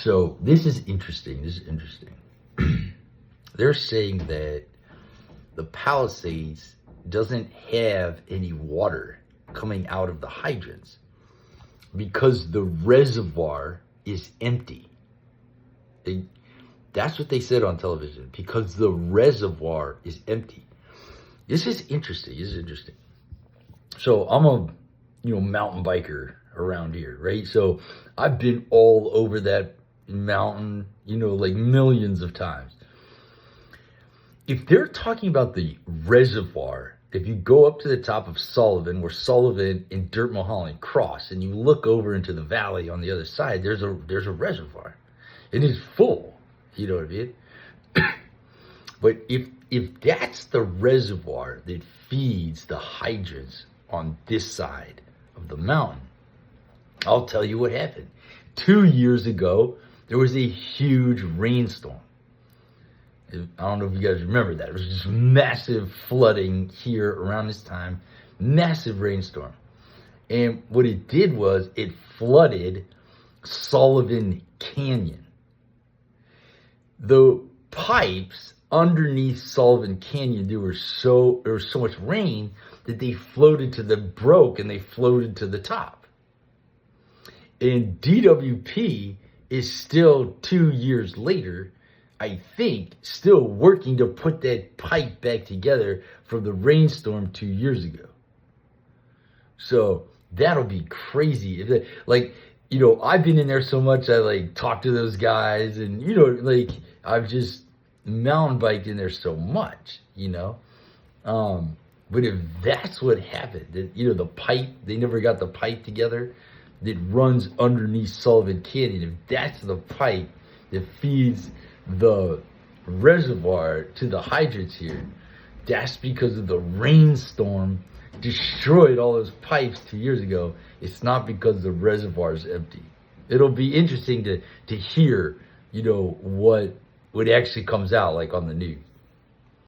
So this is interesting. They're saying that the Palisades doesn't have any water coming out of the hydrants because the reservoir is empty. That's what they said on television, because the reservoir is empty. This is interesting. So I'm a mountain biker around here, right? So I've been all over that mountain, like millions of times. If they're talking about the reservoir, if you go up to the top of Sullivan, where Sullivan and Dirt Mulholland cross, and you look over into the valley on the other side, there's a reservoir. It is full. You know what I mean? But if that's the reservoir that feeds the hydrants on this side of the mountain, I'll tell you what happened. 2 years ago, there was a huge rainstorm. I don't know if you guys remember that. It was just massive flooding here around this time. Massive rainstorm. And what it did was it flooded Sullivan Canyon. The pipes underneath Sullivan Canyon, there was so much rain that they broke and they floated to the top. And DWP is still 2 years later, I think, still working to put that pipe back together from the rainstorm 2 years ago. So that'll be crazy. I've been in there so much, I talk to those guys, and I've just mountain biked in there so much, But if that's what happened, that the pipe, they never got the pipe together that runs underneath Sullivan Canyon, if that's the pipe that feeds the reservoir to the hydrants here, that's because of the rainstorm destroyed all those pipes 2 years ago. It's not because the reservoir is empty. It'll be interesting to hear, what actually comes out like on the news.